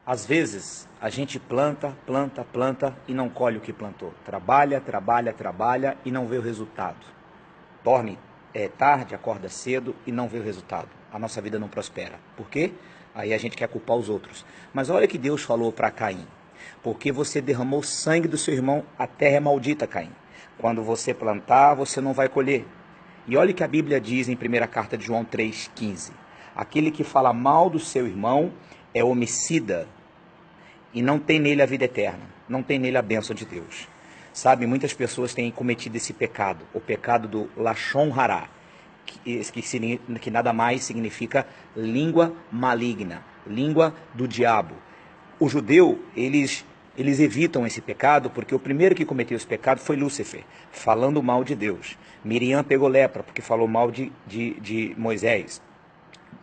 Às vezes, a gente planta, planta, planta e não colhe o que plantou. Trabalha, trabalha, trabalha e não vê o resultado. Dorme tarde, acorda cedo e não vê o resultado. A nossa vida não prospera. Por quê? Aí a gente quer culpar os outros. Mas olha que Deus falou para Caim. Porque você derramou sangue do seu irmão, a terra é maldita, Caim. Quando você plantar, você não vai colher. E olha o que a Bíblia diz em 1ª carta de João 3,15. Aquele que fala mal do seu irmão é homicida e não tem nele a vida eterna, não tem nele a bênção de Deus. Sabe, muitas pessoas têm cometido esse pecado, o pecado do Lashon Hará, que nada mais significa língua maligna, língua do diabo. O judeu, eles evitam esse pecado porque o primeiro que cometeu esse pecado foi Lúcifer, falando mal de Deus. Miriam pegou lepra porque falou mal de Moisés.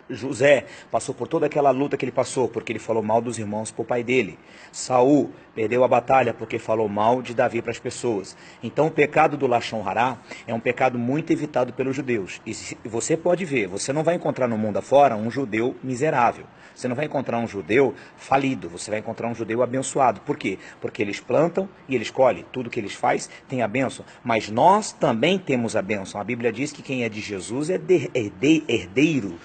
José passou por toda aquela luta que ele passou, porque ele falou mal dos irmãos para o pai dele. Saul perdeu a batalha porque falou mal de Davi para as pessoas. Então o pecado do Lashon Hará é um pecado muito evitado pelos judeus. E você pode ver, você não vai encontrar no mundo afora um judeu miserável. Você não vai encontrar um judeu falido, você vai encontrar um judeu abençoado. Por quê? Porque eles plantam e eles colhem. Tudo que eles fazem tem a bênção. Mas nós também temos a bênção. A Bíblia diz que quem é de Jesus é herdeiro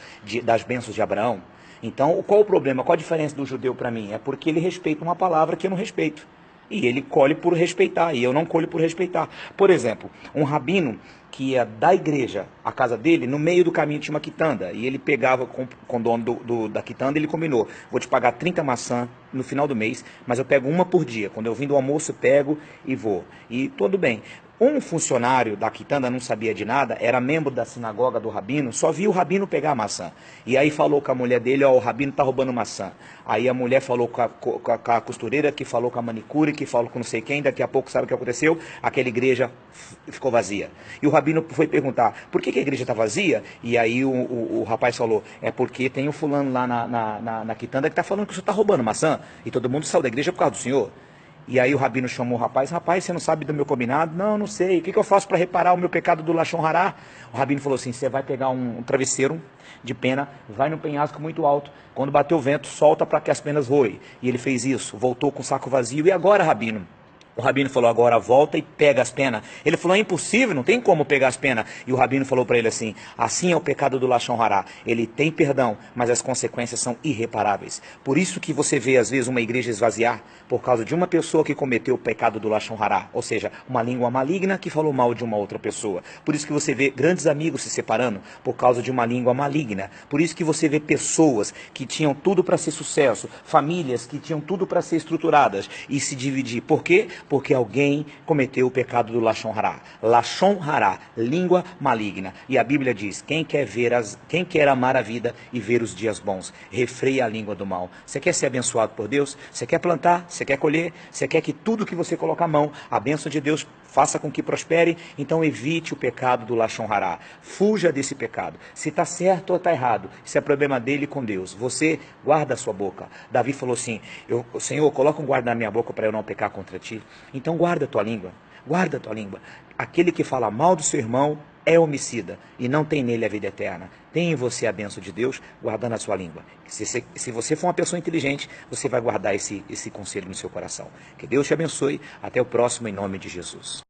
das bênçãos de Abraão. Então, qual o problema? Qual a diferença do judeu para mim? É porque ele respeita uma palavra que eu não respeito. E ele colhe por respeitar, e eu não colho por respeitar. Por exemplo, um rabino que ia da igreja à casa dele, no meio do caminho tinha uma quitanda, e ele pegava com o dono da quitanda, ele combinou, vou te pagar 30 maçãs no final do mês, mas eu pego uma por dia. Quando eu vim do almoço, eu pego e vou. E tudo bem. Um funcionário da quitanda não sabia de nada, era membro da sinagoga do rabino, só viu o rabino pegar a maçã. E aí falou com a mulher dele, ó, o rabino tá roubando maçã. Aí a mulher falou com a costureira, que falou com a manicure, que falou com não sei quem, daqui a pouco sabe o que aconteceu? Aquela igreja ficou vazia. E o rabino foi perguntar, por que a igreja está vazia? E aí o rapaz falou, é porque tem um fulano lá na quitanda que está falando que o senhor está roubando maçã, e todo mundo saiu da igreja por causa do senhor. E aí o rabino chamou o rapaz, você não sabe do meu combinado? Não, não sei, o que eu faço para reparar o meu pecado do Lashon Hará? O rabino falou assim, você vai pegar um travesseiro de pena, vai no penhasco muito alto, quando bater o vento, solta para que as penas voem. E ele fez isso, voltou com o saco vazio, e agora, rabino? O rabino falou, agora volta e pega as penas. Ele falou, é impossível, não tem como pegar as penas. E o rabino falou para ele assim é o pecado do Lashon Hará. Ele tem perdão, mas as consequências são irreparáveis. Por isso que você vê, às vezes, uma igreja esvaziar por causa de uma pessoa que cometeu o pecado do Lashon Hará. Ou seja, uma língua maligna que falou mal de uma outra pessoa. Por isso que você vê grandes amigos se separando por causa de uma língua maligna. Por isso que você vê pessoas que tinham tudo para ser sucesso, famílias que tinham tudo para ser estruturadas e se dividir. Por quê? Porque alguém cometeu o pecado do Lashon Hará. Lashon Hará, língua maligna. E a Bíblia diz, quem quer amar a vida e ver os dias bons, refreia a língua do mal. Você quer ser abençoado por Deus? Você quer plantar? Você quer colher? Você quer que tudo que você colocar a mão, a bênção de Deus faça com que prospere? Então evite o pecado do Lashon Hará. Fuja desse pecado. Se está certo ou está errado, isso é problema dele com Deus. Você guarda a sua boca. Davi falou assim, Senhor, coloca um guarda na minha boca para eu não pecar contra ti. Então guarda a tua língua, guarda a tua língua. Aquele que fala mal do seu irmão é homicida e não tem nele a vida eterna. Tem em você a bênção de Deus guardando a sua língua. Se você for uma pessoa inteligente, você vai guardar esse conselho no seu coração. Que Deus te abençoe. Até o próximo, em nome de Jesus.